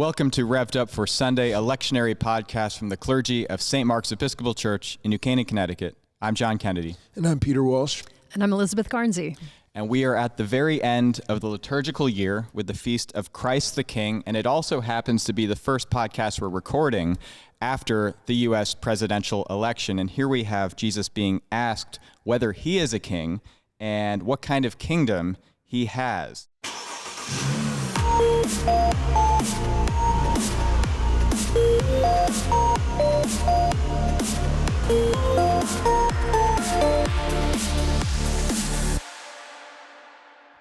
Welcome to Rev'd Up for Sunday, a lectionary podcast from the clergy of St. Mark's Episcopal Church in New Canaan, Connecticut. I'm John Kennedy. And I'm Peter Walsh. And I'm Elizabeth Garnsey. And we are at the very end of the liturgical year with the Feast of Christ the King, and it also happens to be the first podcast we're recording after the U.S. presidential election. And here we have Jesus being asked whether he is a king and what kind of kingdom he has.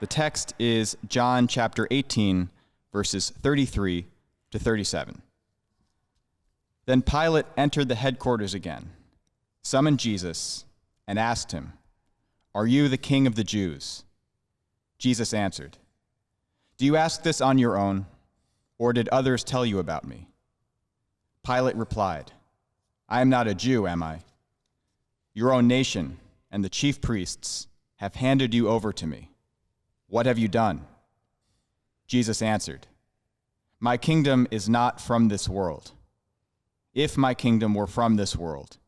The text is John chapter 18, verses 33 to 37. Then Pilate entered the headquarters again, summoned Jesus, and asked him, "Are you the king of the Jews?" Jesus answered, "Do you ask this on your own, or did others tell you about me?" Pilate replied, "I am not a Jew, am I? Your own nation and the chief priests have handed you over to me. What have you done?" Jesus answered, "My kingdom is not from this world. If my kingdom were from this world,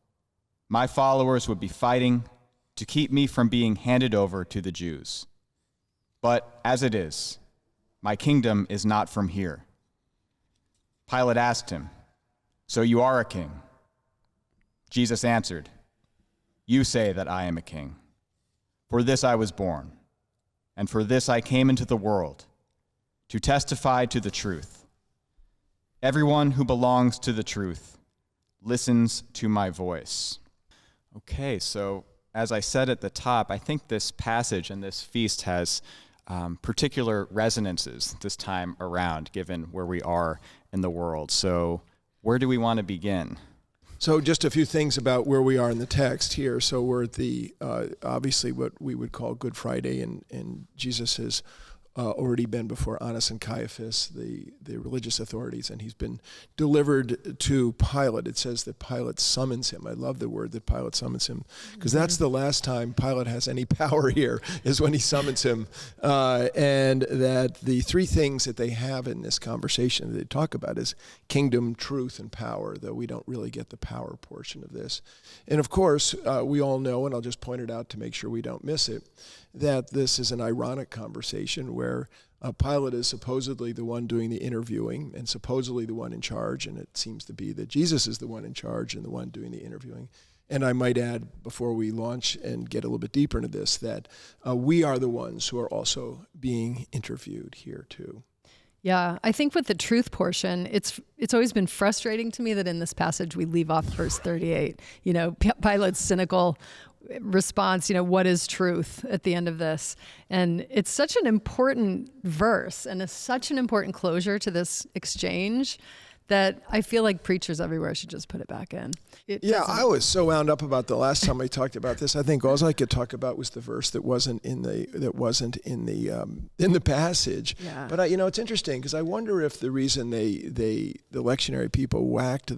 my followers would be fighting to keep me from being handed over to the Jews. But as it is, my kingdom is not from here." Pilate asked him, "So you are a king?" Jesus answered, "You say that I am a king. For this I was born, and for this I came into the world, to testify to the truth. Everyone who belongs to the truth listens to my voice." Okay, so as I said at the top, I think this passage and this feast has particular resonances this time around, given where we are in the world. So where do we want to begin? So just a few things about where we are in the text here. So we're at the, obviously what we would call Good Friday, and Jesus has already been before Annas and Caiaphas, the religious authorities, and he's been delivered to Pilate. It says that Pilate summons him. I love the word that Pilate summons him, because that's the last time Pilate has any power here, is when he summons him. And that the three things that they have in this conversation that they talk about is kingdom, truth, and power, though we don't really get the power portion of this. And of course, we all know, and I'll just point it out to make sure we don't miss it, that this is an ironic conversation where Pilate is supposedly the one doing the interviewing and supposedly the one in charge, and it seems to be that Jesus is the one in charge and the one doing the interviewing. And I might add, before we launch and get a little bit deeper into this, that we are the ones who are also being interviewed here too. Yeah, I think with the truth portion, it's always been frustrating to me that in this passage we leave off verse 38. You know, Pilate's cynical response, what is truth at the end of this? And it's such an important verse and it's such an important closure to this exchange that I feel like preachers everywhere should just put it back in. I was so wound up about the last time I talked about this. I think all I could talk about was the verse that wasn't in the passage. Yeah. But it's interesting because I wonder if the reason the lectionary people whacked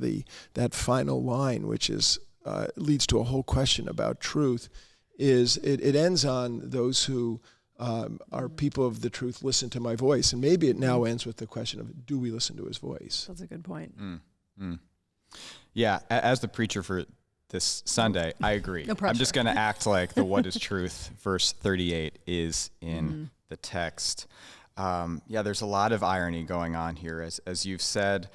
that final line, which is leads to a whole question about truth, is it ends on those who are people of the truth listen to my voice. And maybe it now ends with the question of, do we listen to his voice? That's a good point. Yeah, as the preacher for this Sunday, I agree. No pressure. I'm just going to act like the what is truth, verse 38, is in the text. There's a lot of irony going on here. As you've said,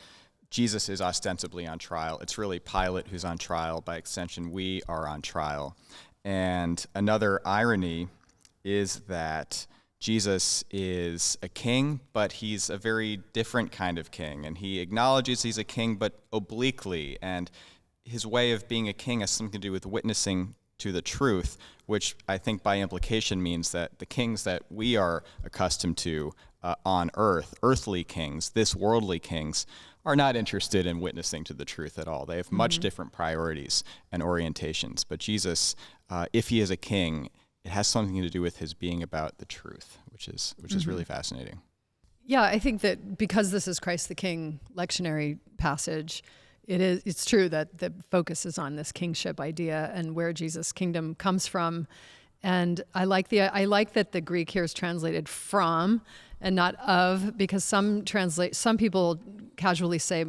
Jesus is ostensibly on trial. It's really Pilate who's on trial. By extension, we are on trial. And another irony is that Jesus is a king, but he's a very different kind of king. And he acknowledges he's a king, but obliquely. And his way of being a king has something to do with witnessing to the truth, which I think by implication means that the kings that we are accustomed to on earth, earthly kings, this worldly kings, are not interested in witnessing to the truth at all. They have much different priorities and orientations. But Jesus, if he is a king, it has something to do with his being about the truth, which is really fascinating. Yeah, I think that because this is Christ the King lectionary passage, it's true that the focus is on this kingship idea and where Jesus' kingdom comes from. And I like that the Greek here is translated from and not of, because some people casually say,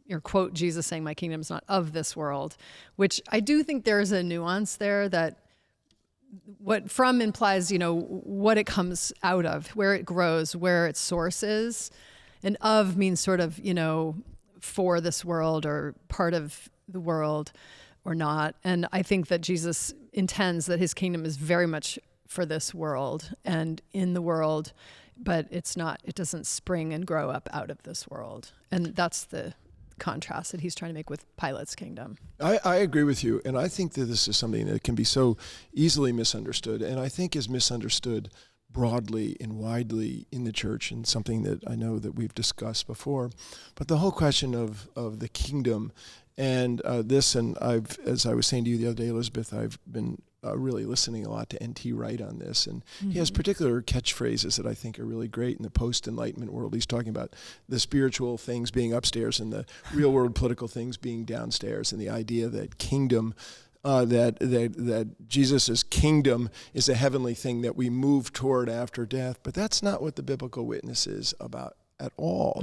or quote Jesus saying, "My kingdom is not of this world," which I do think there's a nuance there, that what from implies, what it comes out of, where it grows, where its source is, and of means sort of, for this world or part of the world or not. And I think that Jesus intends that his kingdom is very much for this world and in the world, but it doesn't spring and grow up out of this world. And that's the contrast that he's trying to make with Pilate's kingdom. I agree with you, and I think that this is something that can be so easily misunderstood, and I think is misunderstood broadly and widely in the church, and something that I know that we've discussed before. But the whole question of the kingdom and as I was saying to you the other day, Elizabeth, I've been really listening a lot to N.T. Wright on this, and he has particular catchphrases that I think are really great in the post-Enlightenment world. He's talking about the spiritual things being upstairs and the real-world political things being downstairs, and the idea that kingdom, that Jesus' kingdom is a heavenly thing that we move toward after death. But that's not what the biblical witness is about at all.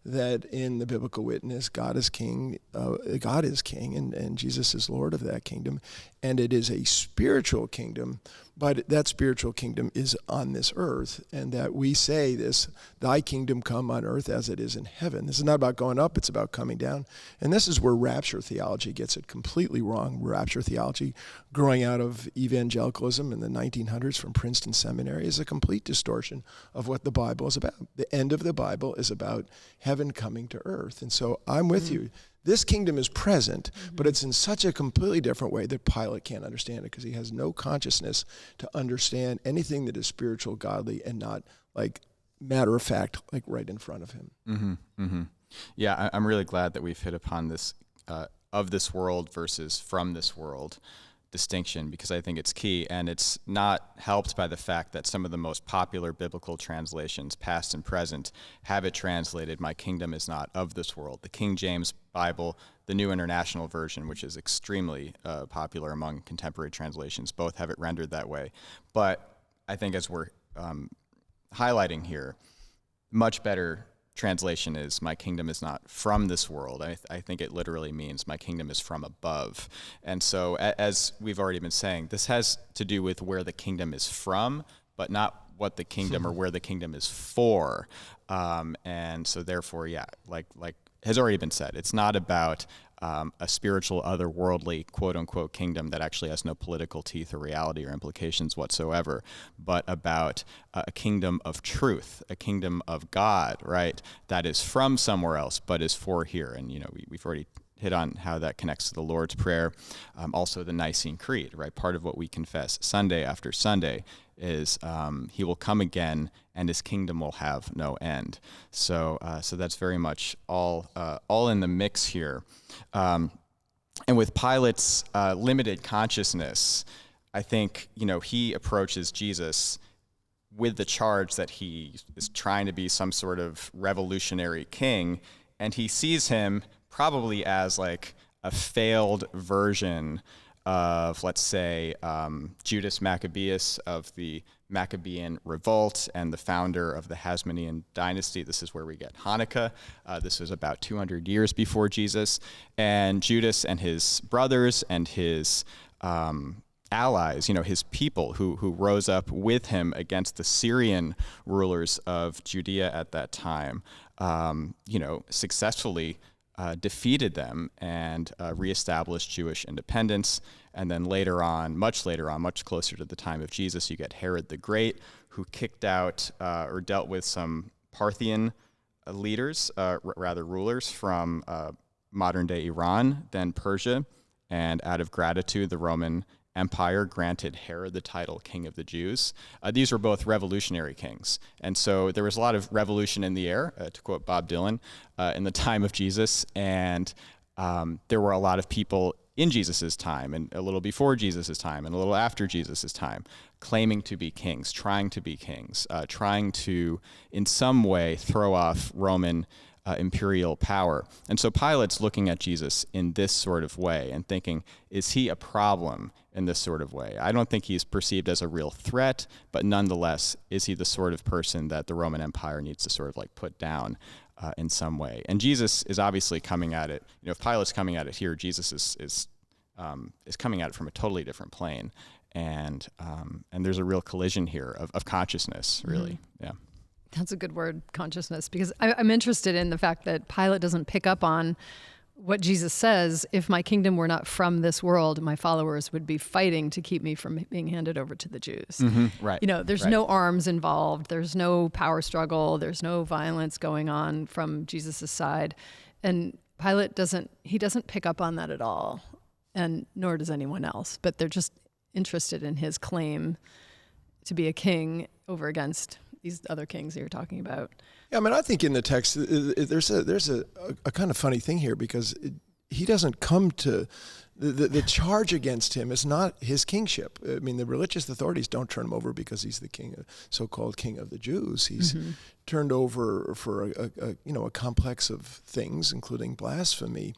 That in the biblical witness, God is king, and Jesus is Lord of that kingdom, and it is a spiritual kingdom, but that spiritual kingdom is on this earth, and that we say this, thy kingdom come on earth as it is in heaven. This is not about going up, it's about coming down. And this is where rapture theology gets it completely wrong. Rapture theology, growing out of evangelicalism in the 1900s from Princeton Seminary, is a complete distortion of what the Bible is about. The end of the Bible is about heaven coming to earth. And so I'm with you. This kingdom is present, but it's in such a completely different way that Pilate can't understand it, because he has no consciousness to understand anything that is spiritual, godly, and not like matter of fact, like right in front of him. Yeah, I'm really glad that we've hit upon this of this world versus from this world distinction, because I think it's key, and it's not helped by the fact that some of the most popular biblical translations, past and present, have it translated, "My kingdom is not of this world." The King James Bible, the New International Version, which is extremely popular among contemporary translations, both have it rendered that way. But I think, as we're highlighting here, much better translation is, "My kingdom is not from this world." I think it literally means, "My kingdom is from above." And so, as we've already been saying, this has to do with where the kingdom is from, but not what the kingdom or where the kingdom is for. And so therefore, yeah, like has already been said, it's not about a spiritual, otherworldly, quote-unquote kingdom that actually has no political teeth or reality or implications whatsoever, but about a kingdom of truth, a kingdom of God, right, that is from somewhere else but is for here. And, we've already hit on how that connects to the Lord's Prayer, also the Nicene Creed, right? Part of what we confess Sunday after Sunday is he will come again and his kingdom will have no end. So that's very much all in the mix here. And with Pilate's limited consciousness, I think, he approaches Jesus with the charge that he is trying to be some sort of revolutionary king, and he sees him probably as like a failed version of, let's say, Judas Maccabeus of the Maccabean revolt and the founder of the Hasmonean dynasty. This is where we get Hanukkah. This was about 200 years before Jesus. And Judas and his brothers and his allies, his people who rose up with him against the Syrian rulers of Judea at that time, successfully defeated them and reestablished Jewish independence. And then later on, much closer to the time of Jesus, you get Herod the Great, who kicked out or dealt with some Parthian leaders, rulers from modern-day Iran, then Persia. And out of gratitude, the Roman Empire granted Herod the title King of the Jews. These were both revolutionary kings. And so there was a lot of revolution in the air, to quote Bob Dylan, in the time of Jesus. And there were a lot of people in Jesus' time, and a little before Jesus' time, and a little after Jesus' time, claiming to be kings, trying to be kings, trying to, in some way, throw off Roman imperial power. And so Pilate's looking at Jesus in this sort of way and thinking, is he a problem in this sort of way? I don't think he's perceived as a real threat, but nonetheless, is he the sort of person that the Roman Empire needs to sort of like put down in some way? And Jesus is obviously coming at it, if Pilate's coming at it here, Jesus is coming at it from a totally different plane. And there's a real collision here of consciousness, really. Mm-hmm. Yeah. That's a good word, consciousness, because I'm interested in the fact that Pilate doesn't pick up on what Jesus says. If my kingdom were not from this world, my followers would be fighting to keep me from being handed over to the Jews. Mm-hmm. Right. There's no arms involved. There's no power struggle. There's no violence going on from Jesus's side. And Pilate doesn't pick up on that at all. And nor does anyone else. But they're just interested in his claim to be a king over against these other kings that you're talking about. Yeah, I mean, I think in the text there's a kind of funny thing here, because he doesn't come to the charge against him is not his kingship. I mean, the religious authorities don't turn him over because he's the king, so-called king of the Jews. He's turned over for a complex of things, including blasphemy.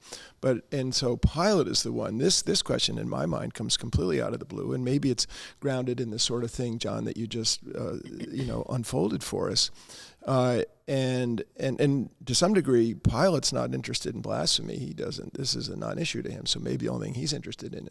And so Pilate is the one. This question in my mind comes completely out of the blue, and maybe it's grounded in the sort of thing, John, that you just unfolded for us. And to some degree, Pilate's not interested in blasphemy. He doesn't. This is a non-issue to him. So maybe the only thing he's interested in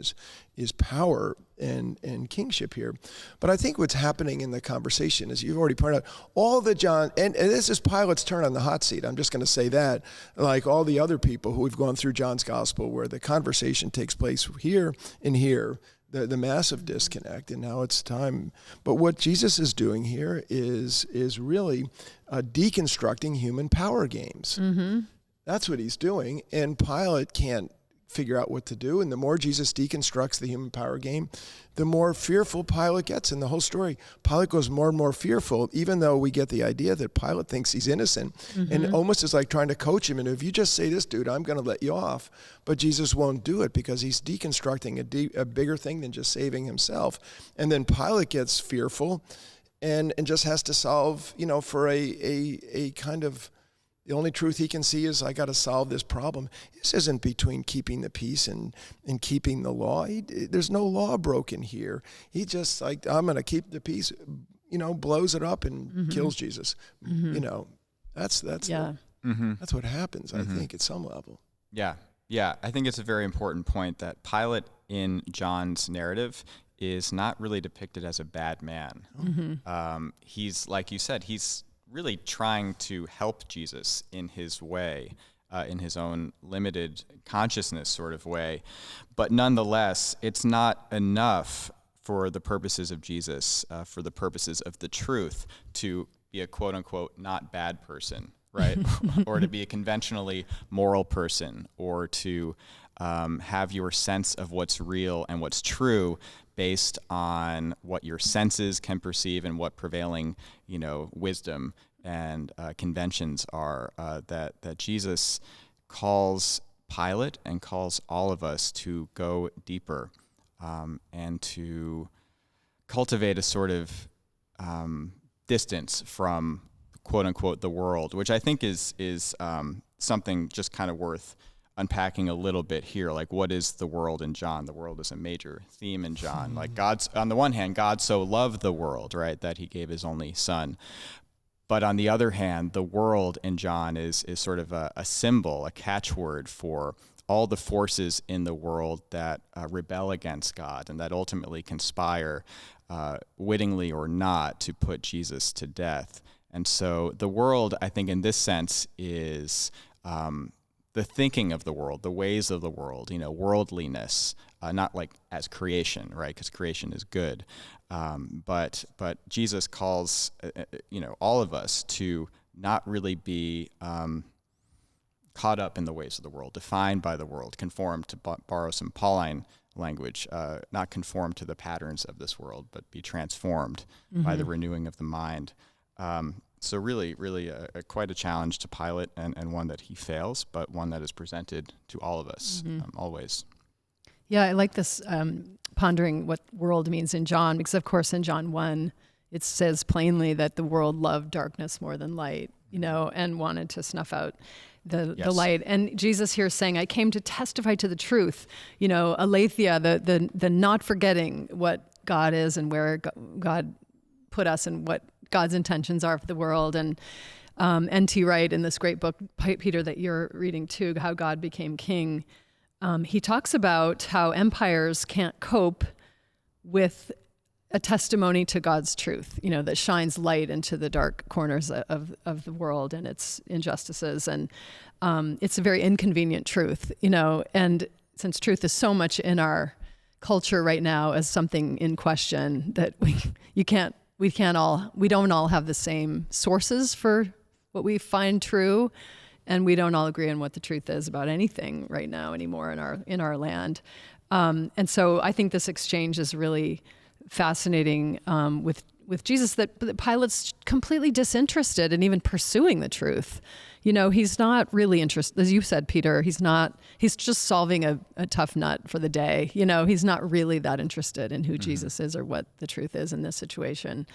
is power and kingship here. But I think what's happening in the conversation, as you've already pointed out, all the John, and this is Pilate's turn on the hot seat. I'm just going to say that, like all the other people who we've gone through John's gospel, where the conversation takes place here and here. The massive disconnect, and now it's time. But what Jesus is doing here is really deconstructing human power games. Mm-hmm. That's what he's doing, and Pilate can't figure out what to do. And the more Jesus deconstructs the human power game, the more fearful Pilate gets in the whole story. Pilate goes more and more fearful, even though we get the idea that Pilate thinks he's innocent, and it almost is like trying to coach him. And if you just say this, dude, I'm going to let you off. But Jesus won't do it because he's deconstructing a bigger thing than just saving himself. And then Pilate gets fearful and just has to solve, for a kind of, the only truth he can see is, I got to solve this problem. This isn't between keeping the peace and keeping the law. There's no law broken here. He just like, I'm going to keep the peace, blows it up and kills Jesus. That's what happens, I think, at some level. Yeah. Yeah. I think it's a very important point that Pilate in John's narrative is not really depicted as a bad man. He's, like you said, he's really trying to help Jesus in his way, in his own limited consciousness sort of way. But nonetheless, it's not enough for the purposes of Jesus, for the purposes of the truth, to be a quote-unquote not bad person, right? Or to be a conventionally moral person, or to have your sense of what's real and what's true based on what your senses can perceive and what prevailing, wisdom and conventions are. That Jesus calls Pilate and calls all of us to go deeper and to cultivate a sort of distance from quote unquote the world, which I think is something just kind of worth unpacking a little bit here. Like, what is the world in John? The world is a major theme in John. Like, God's, on the one hand, God so loved the world, right, that he gave his only son. But on the other hand, the world in John is sort of a symbol, a catchword for all the forces in the world that rebel against God and that ultimately conspire, wittingly or not, to put Jesus to death. And so the world, I think, in this sense, is the thinking of the world, the ways of the world, worldliness, not like as creation, right? Because creation is good. But Jesus calls, all of us to not really be caught up in the ways of the world, defined by the world, conform, to borrow some Pauline language, not conform to the patterns of this world, but be transformed by the renewing of the mind. So really, quite a challenge to Pilate, and one that he fails, but one that is presented to all of us, always. Yeah, I like this pondering what world means in John, because of course in John 1, it says plainly that the world loved darkness more than light. and wanted to snuff out the Yes. light. And Jesus here is saying, I came to testify to the truth, aletheia, the not forgetting what God is and where God put us and what God's intentions are for the world. And N.T. Wright, in this great book, Peter, that you're reading too, How God Became King, he talks about how empires can't cope with a testimony to God's truth, that shines light into the dark corners of the world and its injustices. And it's a very inconvenient truth, and since truth is so much in our culture right now as something in question, that we don't all have the same sources for what we find true, and we don't all agree on what the truth is about anything right now anymore in our land. And so I think this exchange is really fascinating with Jesus, that Pilate's completely disinterested in even pursuing the truth. He's not really interested, as you said, Peter, he's just solving a tough nut for the day. He's not really that interested in who Jesus is or what the truth is in this situation.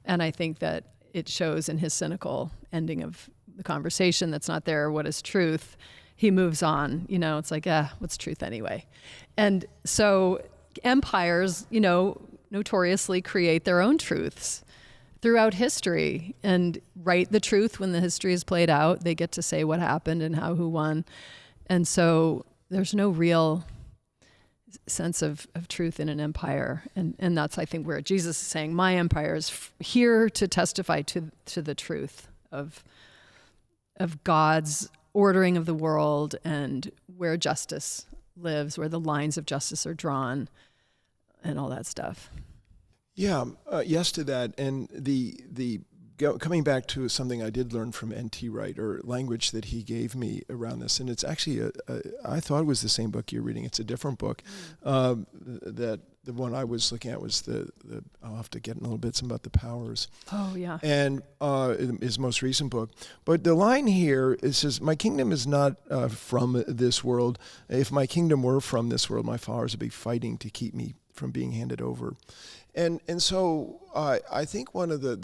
And I think that it shows in his cynical ending of the conversation. That's not there. What is truth? He moves on. It's like, what's truth anyway? And so empires, notoriously create their own truths throughout history and write the truth when the history is played out. They get to say what happened and who won. And so there's no real sense of truth in an empire. And that's, I think, where Jesus is saying, my empire is here to testify to the truth of God's ordering of the world and where justice lives, where the lines of justice are drawn and all that stuff. Yeah, yes to that. And coming back to something I did learn from N.T. Wright, or language that he gave me around this, and it's actually I thought it was the same book you're reading. It's a different book. That the one I was looking at was the I'll have to get in a little bit about the powers. Oh yeah. And his most recent book. But the line here, it says, "My kingdom is not from this world. If my kingdom were from this world, my followers would be fighting to keep me from being handed over." And so I think one of the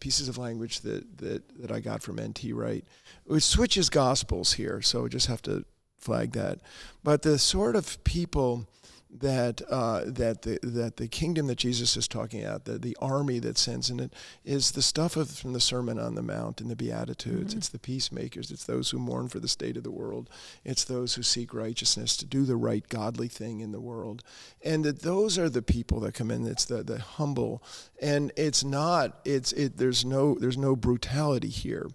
pieces of language that I got from N.T. Wright, which switches gospels here, so just have to flag that. But the sort of people that the kingdom that Jesus is talking about, the army that sends in it, is the stuff from the Sermon on the Mount and the Beatitudes. Mm-hmm. It's the peacemakers. It's those who mourn for the state of the world. It's those who seek righteousness, to do the right godly thing in the world. And that those are the people that come in. It's the humble, and there's no brutality here.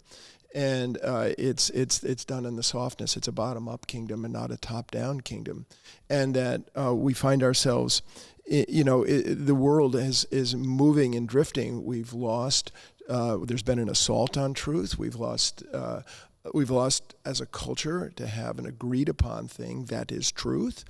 And it's done in the softness. It's a bottom-up kingdom and not a top-down kingdom. And that we find ourselves, the world is moving and drifting. We've lost. There's been an assault on truth. We've lost as a culture to have an agreed upon thing that is truth.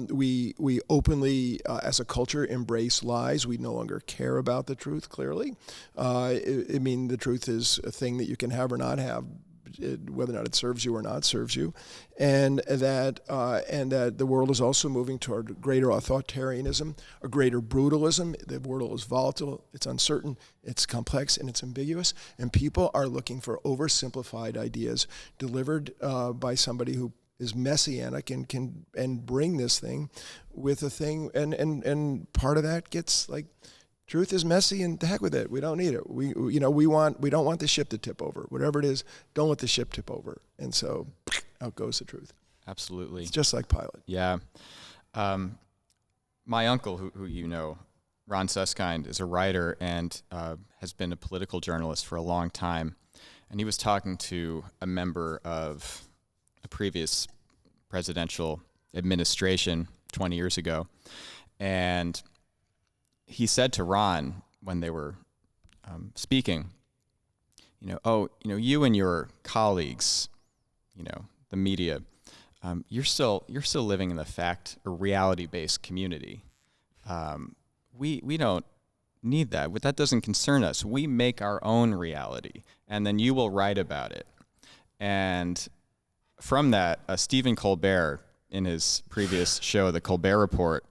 We openly, as a culture, embrace lies. We no longer care about the truth, clearly. The truth is a thing that you can have or not have, whether or not it serves you or not serves you. And that the world is also moving toward greater authoritarianism, a greater brutalism. The world is volatile, it's uncertain, it's complex, and it's ambiguous. And people are looking for oversimplified ideas delivered by somebody who is messianic and can bring this thing with a thing. And part of that gets like, truth is messy, and the heck with it. We don't need it. We don't want the ship to tip over. Whatever it is, don't let the ship tip over. And so out goes the truth. Absolutely. It's just like Pilate. Yeah. My uncle, who Ron Suskind, is a writer and has been a political journalist for a long time. And he was talking to a member of a previous presidential administration 20 years ago. And he said to Ron, when they were speaking, you and your colleagues, the media, you're still living in the fact or reality-based community. We don't need that. That doesn't concern us. We make our own reality, and then you will write about it. And from that, Stephen Colbert, in his previous show, The Colbert Report,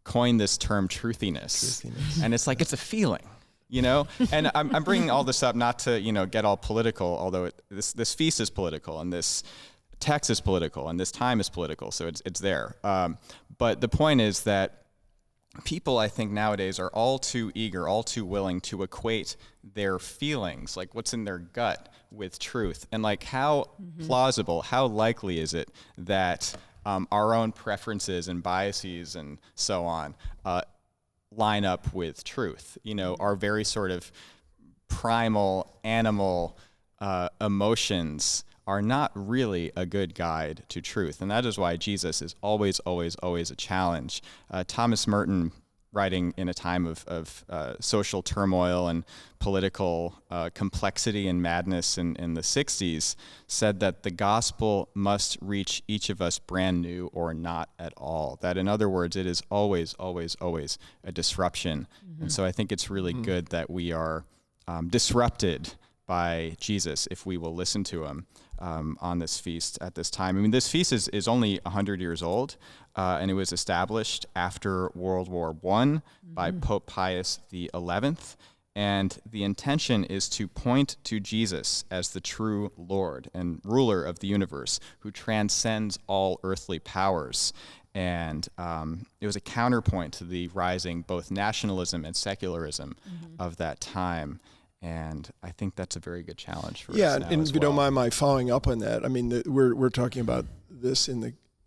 coined this term truthiness. And it's like, it's a feeling. And I'm bringing all this up not to, get all political, although this feast is political and this text is political and this time is political, so it's there. But the point is that people, I think, nowadays are all too eager, all too willing to equate their feelings, like what's in their gut, with truth. And like how plausible, how likely is it that our own preferences and biases and so on line up with truth? Our very sort of primal animal emotions are not really a good guide to truth. And that is why Jesus is always, always, always a challenge. Thomas Merton, writing in a time of social turmoil and political complexity and madness in the 60s, said that the gospel must reach each of us brand new or not at all. That, in other words, it is always, always, always a disruption. And so I think it's really good that we are disrupted by Jesus if we will listen to him on this feast at this time. I mean, this feast is only 100 years old, and it was established after World War I by Pope Pius XI. And the intention is to point to Jesus as the true Lord and ruler of the universe who transcends all earthly powers. And it was a counterpoint to the rising both nationalism and secularism of that time. And I think that's a very good challenge for us now. Yeah, and if you don't mind my following up on that, I mean, we're talking about this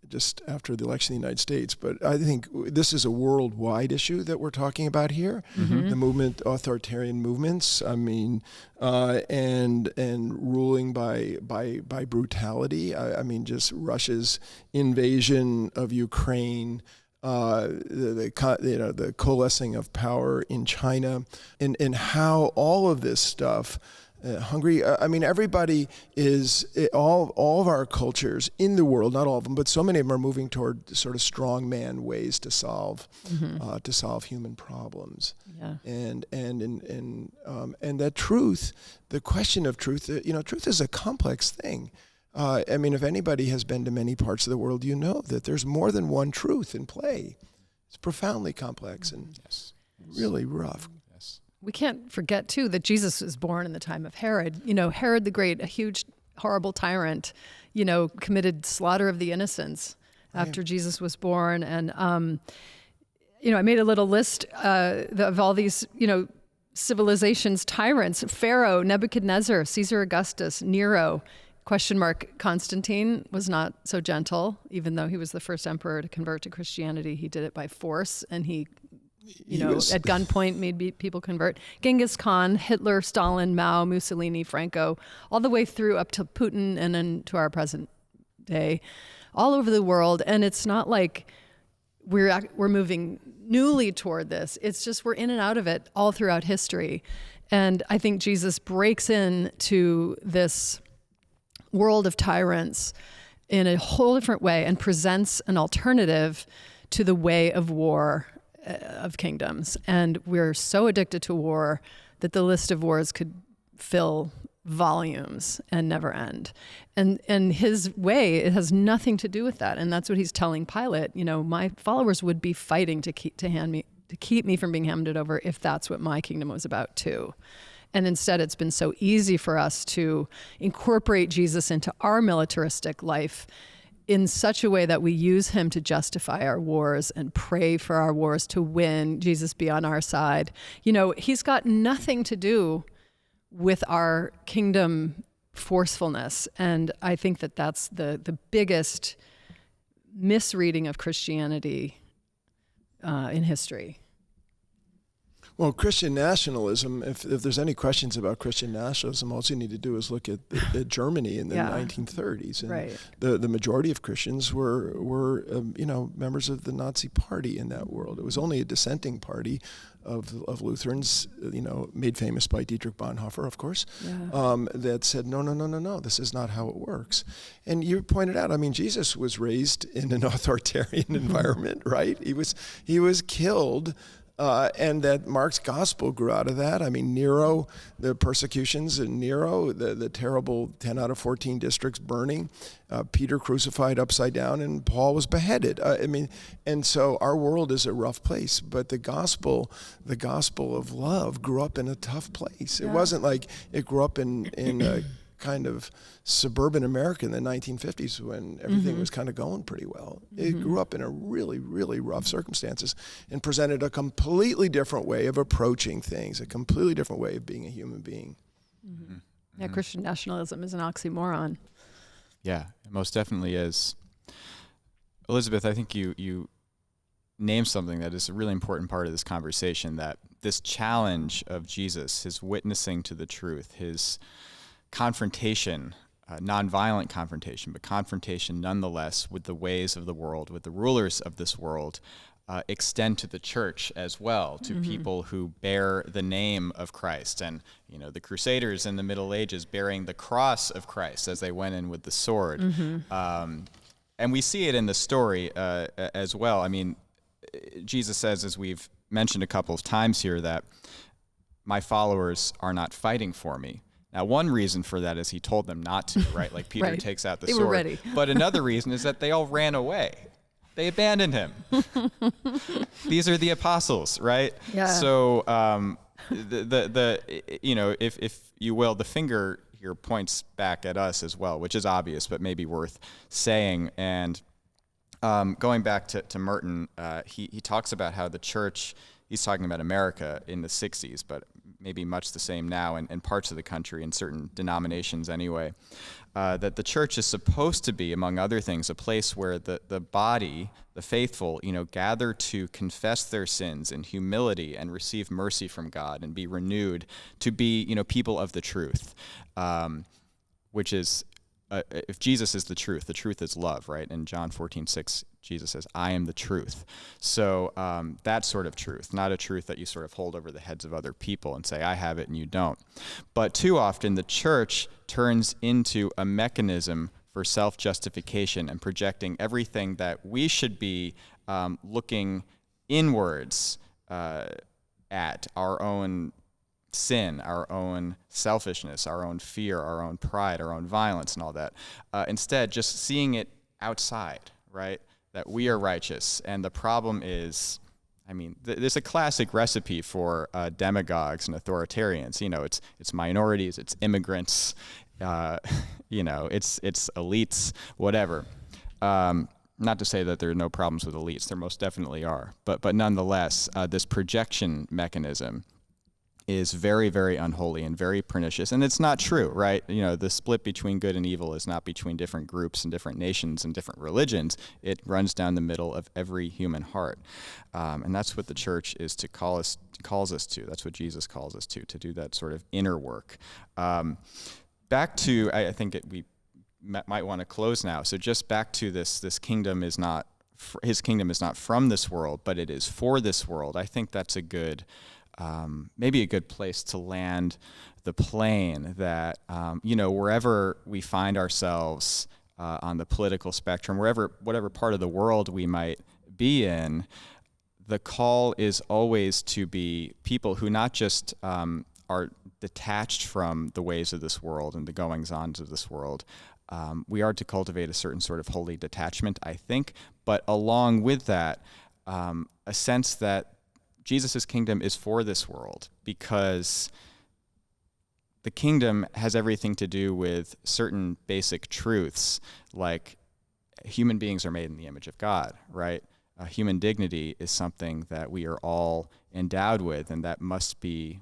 just after the election in the United States, but I think this is a worldwide issue that we're talking about here. The movement, authoritarian movements, I mean, and ruling by brutality. I mean, just Russia's invasion of Ukraine, the coalescing of power in China, and how all of this stuff, Hungary. I mean, everybody is all of our cultures in the world, not all of them, but so many of them are moving toward sort of strongman ways to solve human problems. Yeah. And that truth, the question of truth, truth is a complex thing. I mean, if anybody has been to many parts of the world, you know that there's more than one truth in play. It's profoundly complex and really rough. Yes. We can't forget, too, that Jesus was born in the time of Herod. Herod the Great, a huge, horrible tyrant, committed slaughter of the innocents after Jesus was born. And, I made a little list of all these, civilizations, tyrants: Pharaoh, Nebuchadnezzar, Caesar Augustus, Nero, Constantine was not so gentle, even though he was the first emperor to convert to Christianity. He did it by force, and he at gunpoint made people convert. Genghis Khan, Hitler, Stalin, Mao, Mussolini, Franco, all the way through up to Putin and then to our present day, all over the world. And it's not like we're moving newly toward this. It's just we're in and out of it all throughout history. And I think Jesus breaks into this world of tyrants in a whole different way and presents an alternative to the way of war of kingdoms. And we're so addicted to war that the list of wars could fill volumes and never end. And his way, it has nothing to do with that. And that's what he's telling Pilate. My followers would be fighting to keep me from being handed over if that's what my kingdom was about too. And instead, it's been so easy for us to incorporate Jesus into our militaristic life in such a way that we use him to justify our wars and pray for our wars to win. Jesus be on our side. He's got nothing to do with our kingdom forcefulness. And I think that that's the biggest misreading of Christianity in history. Well, Christian nationalism, if there's any questions about Christian nationalism, all you need to do is look at Germany in the 1930s. And right. the majority of Christians were members of the Nazi Party in that world. It was only a dissenting party of Lutherans, made famous by Dietrich Bonhoeffer, of course, that said, no, this is not how it works. And you pointed out, I mean, Jesus was raised in an authoritarian environment, right? He was killed and that Mark's gospel grew out of that. I mean, Nero, the persecutions in Nero, the terrible 10 out of 14 districts burning, Peter crucified upside down, and Paul was beheaded. And so our world is a rough place, but the gospel of love grew up in a tough place. It wasn't like it grew up in a kind of suburban America in the 1950s when everything was kind of going pretty well. It grew up in a really, really rough circumstances and presented a completely different way of approaching things, a completely different way of being a human being. Yeah, Christian nationalism is an oxymoron. Yeah, it most definitely is. Elizabeth, I think you named something that is a really important part of this conversation, that this challenge of Jesus, his witnessing to the truth, his confrontation, nonviolent confrontation, but confrontation nonetheless with the ways of the world, with the rulers of this world, extend to the church as well, to people who bear the name of Christ. And, the Crusaders in the Middle Ages bearing the cross of Christ as they went in with the sword. And we see it in the story as well. I mean, Jesus says, as we've mentioned a couple of times here, that my followers are not fighting for me. Now, one reason for that is he told them not to, right? Like Peter takes out the sword. They were ready. But another reason is that they all ran away. They abandoned him. These are the apostles, right? Yeah. So, if you will, the finger here points back at us as well, which is obvious, but maybe worth saying. And going back to Merton, he talks about how the church, he's talking about America in the 60s, but maybe much the same now in parts of the country, in certain denominations anyway, that the church is supposed to be, among other things, a place where the body, the faithful, gather to confess their sins in humility and receive mercy from God and be renewed to be, people of the truth, which is, if Jesus is the truth is love, right? In John 14:6, Jesus says, I am the truth. So that sort of truth, not a truth that you sort of hold over the heads of other people and say, I have it and you don't. But too often the church turns into a mechanism for self-justification and projecting everything that we should be looking inwards at, our own sin, our own selfishness, our own fear, our own pride, our own violence, and all that. Instead, just seeing it outside, right? That we are righteous. And the problem is, there's a classic recipe for demagogues and authoritarians. It's minorities, it's immigrants, it's elites, whatever. Not to say that there are no problems with elites. There most definitely are. But nonetheless, this projection mechanism is very, very unholy and very pernicious. And it's not true, right? The split between good and evil is not between different groups and different nations and different religions. It runs down the middle of every human heart. And that's what the church is calls us to. That's what Jesus calls us to do that sort of inner work. Back to, I think we might want to close now. So just back to this kingdom is not, his kingdom is not from this world, but it is for this world. I think that's maybe a good place to land the plane, that, wherever we find ourselves on the political spectrum, whatever part of the world we might be in, the call is always to be people who not just are detached from the ways of this world and the goings-ons of this world. We are to cultivate a certain sort of holy detachment, I think, but along with that, a sense that Jesus' kingdom is for this world, because the kingdom has everything to do with certain basic truths, like human beings are made in the image of God, right? Human dignity is something that we are all endowed with, and that must be,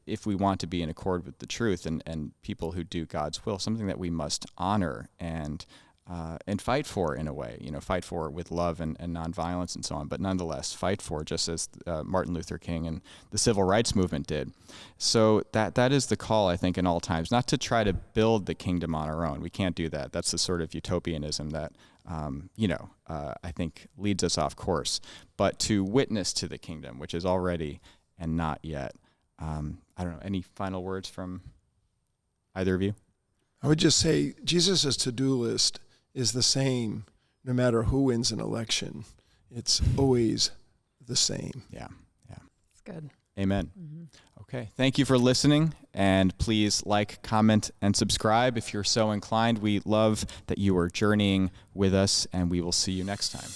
if we want to be in accord with the truth and people who do God's will, something that we must honor and fight for, in a way, fight for with love and nonviolence and so on, but nonetheless fight for, just as Martin Luther King and the civil rights movement did. So that is the call, I think, in all times, not to try to build the kingdom on our own. We can't do that. That's the sort of utopianism that, I think leads us off course, but to witness to the kingdom, which is already and not yet. I don't know, any final words from either of you? I would just say Jesus' to-do list is the same no matter who wins an election. It's always the same. Yeah. good. Amen. Okay. Thank you for listening, and please like, comment, and subscribe if you're so inclined. We love that you are journeying with us, and we will see you next time.